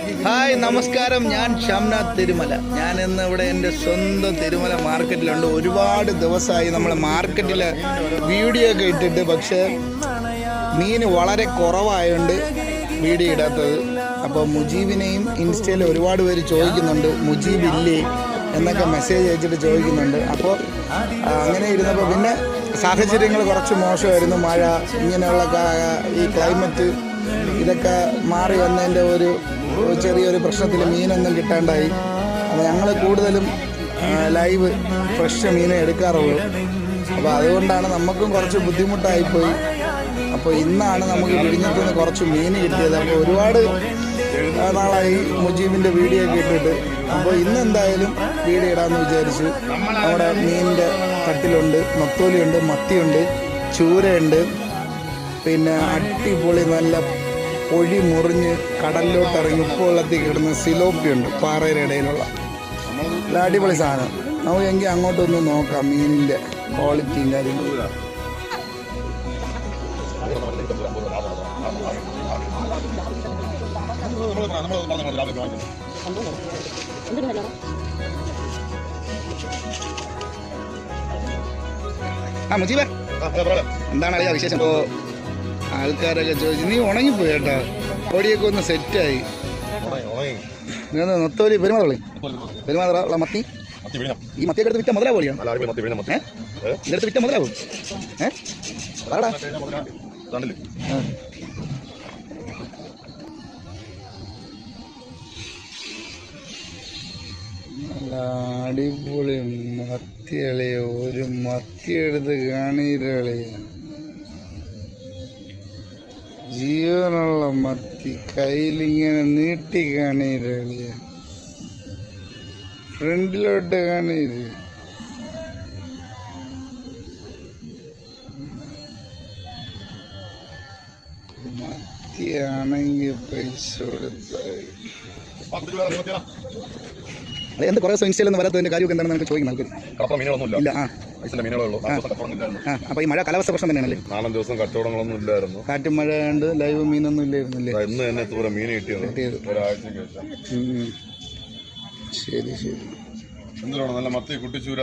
Hi നമസ്കാരം, ഞാൻ ഷംനാഥ് തിരുമല. ഞാൻ ഇന്ന് ഇവിടെ എൻ്റെ സ്വന്തം തിരുമല മാർക്കറ്റിലുണ്ട്. ഒരുപാട് ദിവസമായി നമ്മൾ മാർക്കറ്റിലെ വീഡിയോ ഒക്കെ ഇട്ടിട്ട്, പക്ഷേ മീൻ വളരെ കുറവായതുകൊണ്ട് വീഡിയോ ഇടാത്തത്. അപ്പോൾ മുജീബിനെയും ഇൻസ്റ്റയിൽ ഒരുപാട് പേര് ചോദിക്കുന്നുണ്ട്, മുജീബ് ഇല്ലേ എന്നൊക്കെ മെസ്സേജ് അയച്ചിട്ട് ചോദിക്കുന്നുണ്ട്. അപ്പോൾ അങ്ങനെ ഇരുന്നപ്പോൾ പിന്നെ സാഹചര്യങ്ങൾ കുറച്ച് മോശമായിരുന്നു. മഴ, ഇങ്ങനെയുള്ള ഈ ക്ലൈമറ്റ് ഇതൊക്കെ മാറി വന്നതിൻ്റെ ഒരു ചെറിയൊരു പ്രശ്നത്തിൽ മീനൊന്നും കിട്ടാണ്ടായി. അപ്പോൾ ഞങ്ങൾ കൂടുതലും ലൈവ് ഫ്രഷ് മീനെ എടുക്കാറുള്ളൂ. അപ്പോൾ അതുകൊണ്ടാണ് നമുക്കും കുറച്ച് ബുദ്ധിമുട്ടായിപ്പോയി. അപ്പോൾ ഇന്നാണ് നമുക്ക് വിഴിഞ്ഞത്തു നിന്ന് കുറച്ച് മീൻ കിട്ടിയത്. അപ്പോൾ ഒരുപാട് നാളായി മുജീബിൻ്റെ വീഡിയോ ഒക്കെ ഇട്ടിട്ട്. അപ്പോൾ ഇന്ന് എന്തായാലും വീഡിയോ ഇടാമെന്ന് വിചാരിച്ചു. നമ്മുടെ മീനിൻ്റെ തട്ടിലുണ്ട്, നത്തോലിയുണ്ട്, മത്തിയുണ്ട്, ചൂരയുണ്ട്, പിന്നെ അടിപൊളി നല്ല പൊഴി മുറിഞ്ഞ് കടലിലോട്ട് ഇറങ്ങി ഉപ്പുവെള്ളത്തിൽ കിടന്ന സിലോപ്പിയുണ്ട്, പാറയുടെ ഇടയിലുള്ള നല്ല അടിപൊളി സാധനം. നമുക്ക് എങ്കിൽ അങ്ങോട്ടൊന്ന് നോക്കാം മീനിൻ്റെ ക്വാളിറ്റിയും കാര്യങ്ങളും. ആ മുജീബ, എന്താണ് അറിയാം വിശേഷം? ഇപ്പോൾ ആൾക്കാരൊക്കെ ചോദിച്ചു, നീ ഉണങ്ങിപ്പോയി കേട്ടോ, പൊടിയൊക്കെ ഒന്ന് സെറ്റായി. നൊത്തോലി പെരുമാറുള്ളി മത്തി. ഈ മത്തിയൊക്കെ എടുത്ത് വിറ്റ മുതലാവും. ഇതെടുത്ത് വിറ്റ മുതലാവും. പറടാ. നല്ല അടിപൊളി മത്തിയളിയോ, ഒരു മത്തി എടുത്ത് കാണീരളിയ, ജീവനുള്ള മത്തി കയ്യിലിങ്ങനെ നീട്ടി കാണീരളിയ, ഫ്രണ്ടിലോട്ട് കാണീര്. മത്തിയാണെങ്കിൽ പൈസ കൊടുത്തായി. എന്ത് കുറേ ദിവസം ഇൻസ്റ്റയിലൊന്നും വരാത്തതിൻ്റെ കാര്യമൊക്കെ എന്താണെന്ന് നമുക്ക് ചോദിക്കണം ആൾക്കാർ. ഇല്ല. അപ്പോൾ ഈ മഴ കാലാവസ്ഥ പ്രശ്നം തന്നെയാണല്ലേ? 4 ദിവസം കച്ചവടങ്ങളൊന്നും ഇല്ലായിരുന്നു. കാറ്റും മഴ ആയതുകൊണ്ട് ലൈവ് മീനൊന്നും ഇല്ലായിരുന്നില്ലേ? ഇന്ന് തന്നെ എത്ര മീൻ കിട്ടിയത് ഒരാഴ്ചക്ക് ശേഷം. ശരി ശരി. എന്തിനാണ് നല്ല മത്തി, കുട്ടിച്ചൂര,